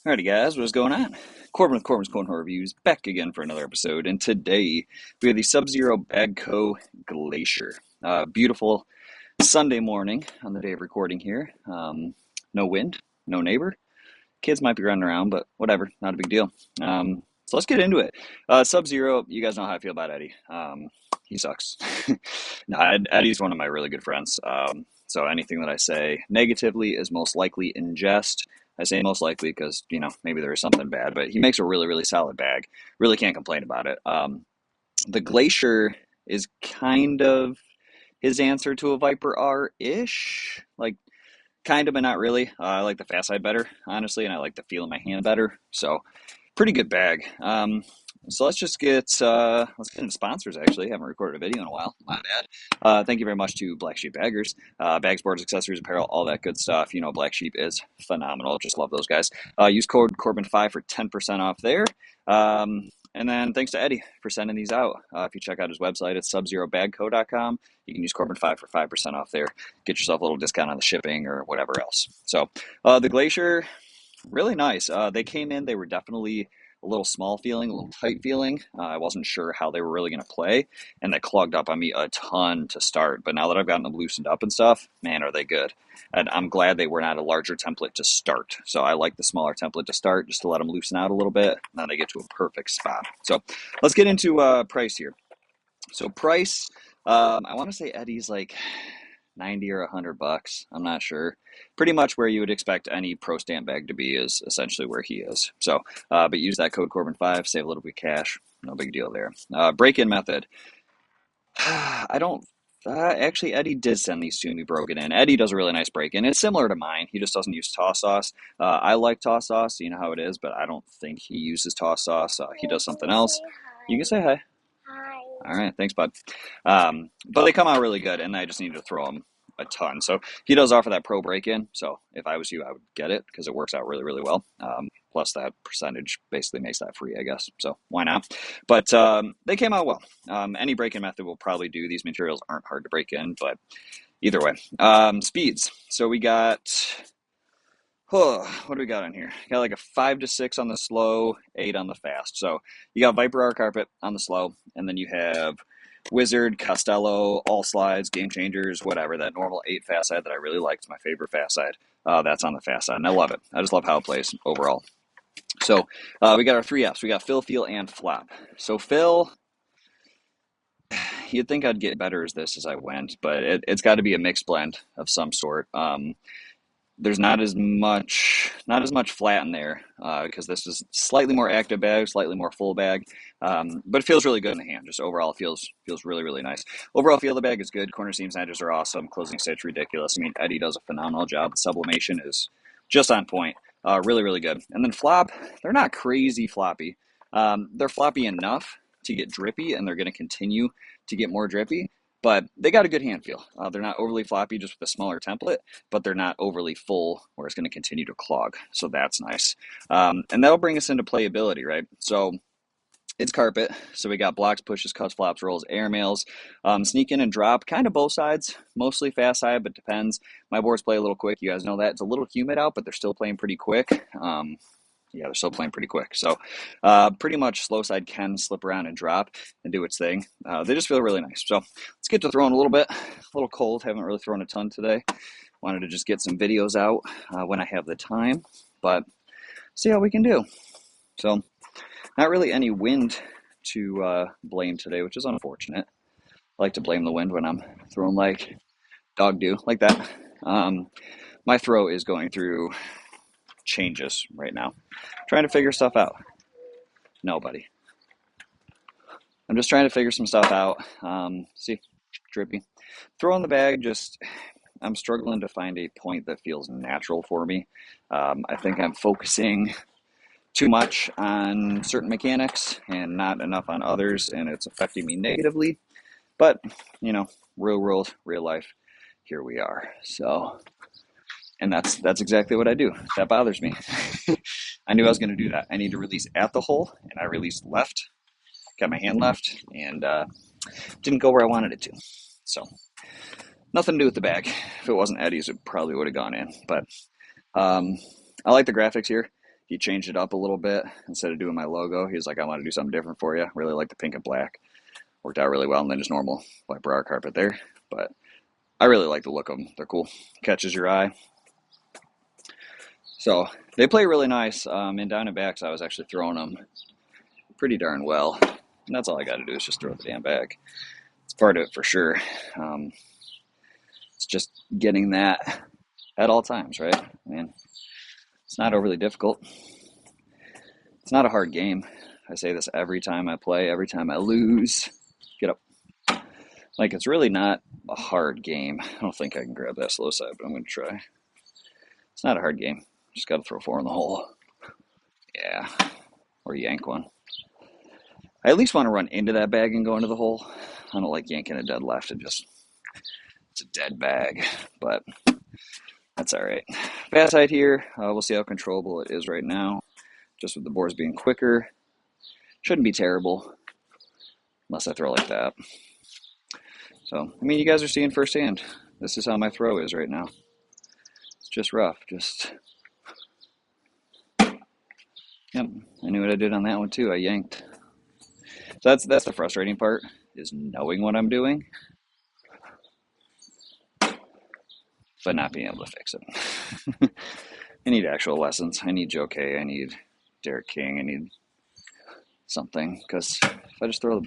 Alrighty, guys, what's going on? Corbin with Corbin's Corn Horror Reviews back again for another episode, and today we have the SubZero Bagco Glacier. Beautiful Sunday morning on the day of recording here. No wind, no neighbor. Kids might be running around, but whatever, not a big deal. So let's get into it. SubZero, you guys know how I feel about Eddie. He sucks. No, Eddie's one of my really good friends. So anything that I say negatively is most likely in jest. I say most likely because, maybe there is something bad, but he makes a really, really solid bag. Really can't complain about it. The Glacier is kind of his answer to a Viper R-ish. Like, kind of, but not really. I like the fast side better, honestly, and I like the feel in my hand better. So, pretty good bag. So let's get into sponsors. Actually, haven't recorded a video in a while. My bad. Thank you very much to Black Sheep Baggers, bags, boards, accessories, apparel, all that good stuff. Black Sheep is phenomenal. Just love those guys. Use code Corbin5 for 10% off there. And then thanks to Eddie for sending these out. If you check out his website, it's subzerobagco.com. You can use Corbin5 for 5% off there. Get yourself a little discount on the shipping or whatever else. So the Glacier, really nice. They came in, they were definitely a little small feeling, a little tight feeling. I wasn't sure how they were really going to play, and they clogged up on me a ton to start. But now that I've gotten them loosened up and stuff, man, are they good. And I'm glad they were not a larger template to start. So I like the smaller template to start, just to let them loosen out a little bit, and then they get to a perfect spot. So let's get into price here. So price, I want to say Eddie's like 90 or $100. I'm not sure. Pretty much where you would expect any pro stamp bag to be is essentially where he is. So, but use that code Corbin5, save a little bit of cash. No big deal there. Break-in method. I don't. Actually, Eddie did send these to me broken in. Eddie does a really nice break-in. It's similar to mine. He just doesn't use toss sauce. I like toss sauce, so you know how it is, but I don't think he uses toss sauce. He does something else. You can say hi. Hi. All right, thanks, bud. But they come out really good, and I just need to throw them a ton. So he does offer that pro break-in. So if I was you, I would get it because it works out really, really well. Plus that percentage basically makes that free, I guess. So why not? But they came out well. Any break-in method will probably do. These materials aren't hard to break in, but either way. Speeds. So we got, what do we got on here? Got like a 5 to 6 on the slow, 8 on the fast. So you got Viper R Carpet on the slow, and then you have Wizard, Costello, All Slides, Game Changers, whatever. That normal 8 fast side that I really liked, my favorite fast side. That's on the fast side, and I love it. I just love how it plays overall. So we got our 3 Fs. We got fill, feel, and flop. So fill, you'd think I'd get better as this as I went, but it's got to be a mixed blend of some sort. There's not as much flat in there because this is slightly more active bag, slightly more full bag, but it feels really good in the hand. Just overall, it feels really, really nice. Overall feel of the bag is good. Corner seams and edges are awesome. Closing stitch ridiculous. I mean, Eddie does a phenomenal job. The sublimation is just on point. Really, really good. And then flop, they're not crazy floppy. They're floppy enough to get drippy, and they're going to continue to get more drippy. But they got a good hand feel. They're not overly floppy just with a smaller template, but they're not overly full where it's going to continue to clog. So that's nice. And that'll bring us into playability, right? So it's carpet. So we got blocks, pushes, cuts, flops, rolls, airmails, sneak in and drop, kind of both sides, mostly fast side, but depends. My boards play a little quick. You guys know that. It's a little humid out, but they're still playing pretty quick. Yeah, they're still playing pretty quick. So pretty much slow side can slip around and drop and do its thing. They just feel really nice. So let's get to throwing a little bit. A little cold. Haven't really thrown a ton today. Wanted to just get some videos out when I have the time, but see how we can do. So not really any wind to blame today, which is unfortunate. I like to blame the wind when I'm throwing like dog do, like that. My throw is going through changes right now. Trying to figure stuff out. Nobody. I'm just trying to figure some stuff out. See, drippy. Throw in the bag, I'm struggling to find a point that feels natural for me. I think I'm focusing too much on certain mechanics and not enough on others, and it's affecting me negatively. But, real world, real life, here we are. So, and that's exactly what I do. That bothers me. I knew I was going to do that. I need to release at the hole, and I released left, got my hand left, and didn't go where I wanted it to. So, nothing to do with the bag. If it wasn't Eddie's, it probably would have gone in. But I like the graphics here. he changed it up a little bit. Instead of doing my logo, he was like, I want to do something different for you. Really like the pink and black. Worked out really well, and then just normal black briar carpet there. But I really like the look of them. They're cool. Catches your eye. So they play really nice. In Diamondbacks, I was actually throwing them pretty darn well. And that's all I got to do is just throw the damn bag. It's part of it for sure. It's just getting that at all times, right? I mean, it's not overly difficult. It's not a hard game. I say this every time I play, every time I lose. Get up. Like, it's really not a hard game. I don't think I can grab that slow side, but I'm going to try. It's not a hard game. Just got to throw 4 in the hole. Yeah. Or yank one. I at least want to run into that bag and go into the hole. I don't like yanking a dead left. It's a dead bag, but that's all right. Fast side here. We'll see how controllable it is right now. Just with the boards being quicker. Shouldn't be terrible. Unless I throw like that. So, I mean, you guys are seeing firsthand. This is how my throw is right now. It's just rough. Yep, I knew what I did on that one too. I yanked. So that's the frustrating part, is knowing what I'm doing, but not being able to fix it. I need actual lessons. I need Joe K. I need Derek King. I need something, because if I just throw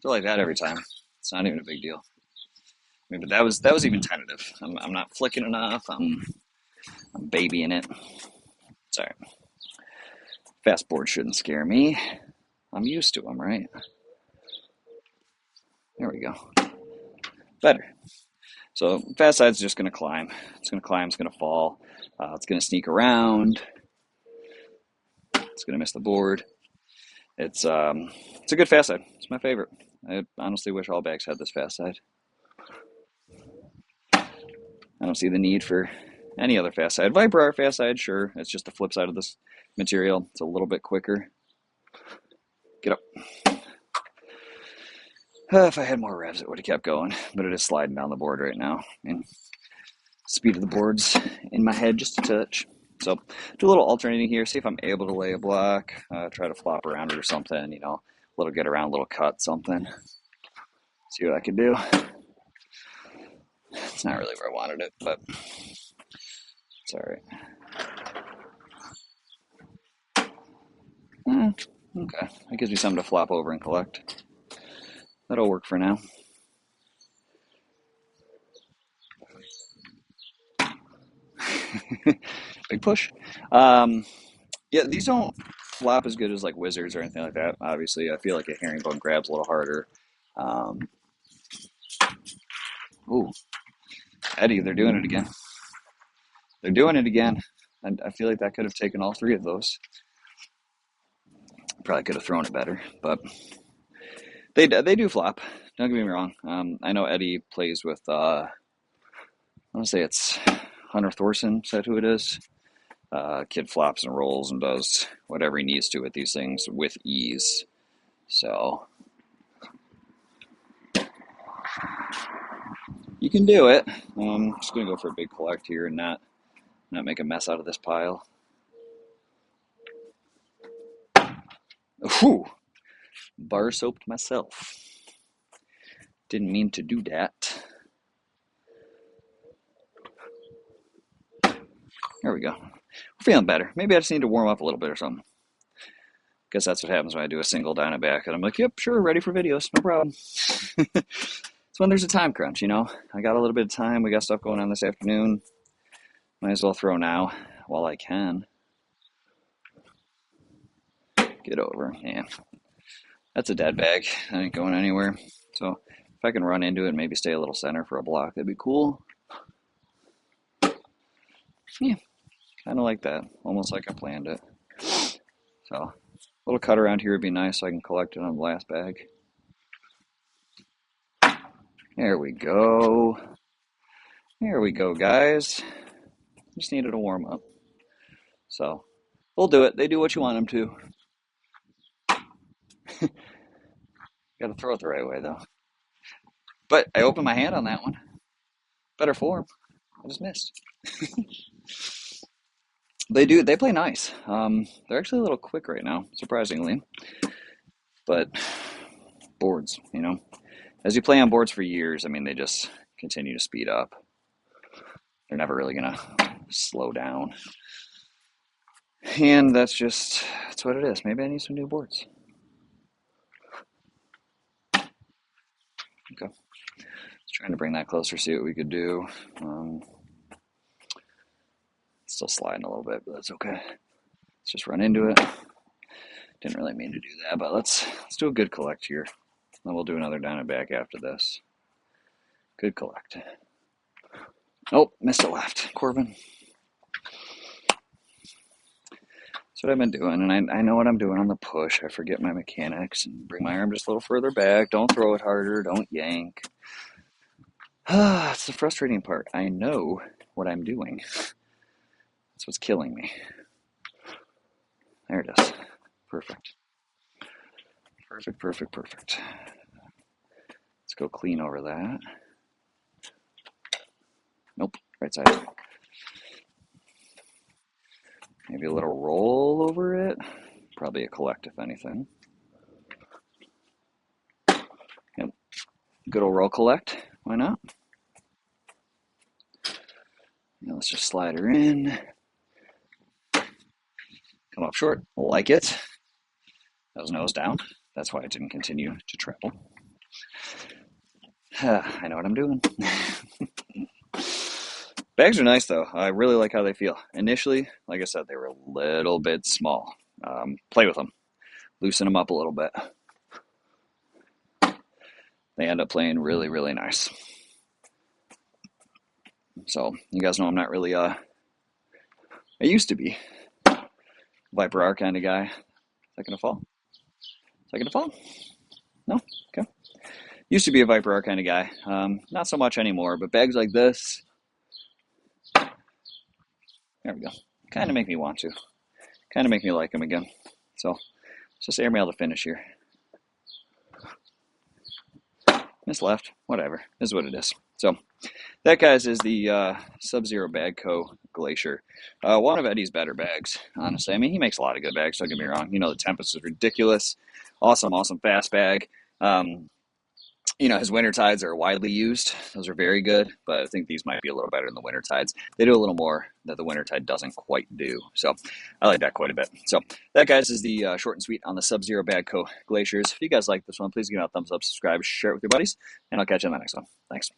like that every time, it's not even a big deal. I mean, but that was even tentative. I'm not flicking enough. I'm babying it. It's all right. Fast board shouldn't scare me. I'm used to them, right? There we go. Better. So fast side's just going to climb. It's going to climb. It's going to fall. It's going to sneak around. It's going to miss the board. It's a good fast side. It's my favorite. I honestly wish all bags had this fast side. I don't see the need for any other fast side. Viper fast side, sure. It's just the flip side of this material. It's a little bit quicker. Get up. If I had more revs, it would have kept going, but it is sliding down the board right now. And speed of the board's in my head just a touch. So do a little alternating here, see if I'm able to lay a block, try to flop around it or something, a little get around, little cut, something. See what I can do. It's not really where I wanted it, but it's all right. Okay, that gives me something to flop over and collect. That'll work for now. Big push. Yeah, these don't flop as good as like Wizards or anything like that. Obviously, I feel like a herringbone grabs a little harder. Ooh, Eddie, they're doing it again. They're doing it again. And I feel like that could have taken all 3 of those. Probably could have thrown it better, but they do flop. Don't get me wrong. I know Eddie plays with, I want to say it's Hunter Thorson, is that who it is? Kid flops and rolls and does whatever he needs to with these things with ease. So you can do it. I'm just going to go for a big collect here and not make a mess out of this pile. Whew! Bar soaped myself. Didn't mean to do that. There we go. We're feeling better. Maybe I just need to warm up a little bit or something. Guess that's what happens when I do a single Dynaback. And I'm like, yep, sure, ready for videos. No problem. It's when there's a time crunch, I got a little bit of time. We got stuff going on this afternoon. Might as well throw now while I can. Get over. Yeah. That's a dead bag. I ain't going anywhere. So if I can run into it and maybe stay a little center for a block, that'd be cool. Yeah. Kind of like that. Almost like I planned it. So a little cut around here would be nice so I can collect it on the last bag. There we go. There we go, guys. Just needed a warm up. So we'll do it. They do what you want them to. Got to throw it the right way, though. But I opened my hand on that one. Better form. I just missed. They do. They play nice. They're actually a little quick right now, surprisingly. But boards, as you play on boards for years, I mean, they just continue to speed up. They're never really gonna slow down. And that's what it is. Maybe I need some new boards. Okay. Just trying to bring that closer, see what we could do. Still sliding a little bit, but that's okay. Let's just run into it. Didn't really mean to do that, but let's do a good collect here. Then we'll do another down and back after this. Good collect. Oh, missed it left. Corbin. That's what I've been doing, and I know what I'm doing on the push. I forget my mechanics and bring my arm just a little further back. Don't throw it harder. Don't yank. It's the frustrating part. I know what I'm doing. That's what's killing me. There it is. Perfect. Perfect, perfect, perfect. Let's go clean over that. Nope, right side. Maybe a little roll over it. Probably a collect, if anything. Yep. Good old roll collect. Why not? Now let's just slide her in. Come up short. Like it. That was nose down. That's why it didn't continue to travel. I know what I'm doing. Bags are nice, though. I really like how they feel. Initially, like I said, they were a little bit small. Play with them. Loosen them up a little bit. They end up playing really, really nice. So, you guys know I'm not really, I used to be Viper R kind of guy. Is that going to fall? Is that going to fall? No? Okay. Used to be a Viper R kind of guy. Not so much anymore, but bags like this, there we go. Kind of make me want to. Kind of make me like them again. So, let's just airmail the finish here. Miss left. Whatever. This is what it is. So, that, guys, is the SubZero Bag Co. Glacier. One of Eddie's better bags, honestly. I mean, he makes a lot of good bags, don't get me wrong. The Tempest is ridiculous. Awesome, awesome fast bag. His winter tides are widely used. Those are very good, but I think these might be a little better than the winter tides. They do a little more that the winter tide doesn't quite do. So I like that quite a bit. So that, guys, is the short and sweet on the SubZero Bag Co. Glaciers. If you guys like this one, please give it a thumbs up, subscribe, share it with your buddies, and I'll catch you on the next one. Thanks.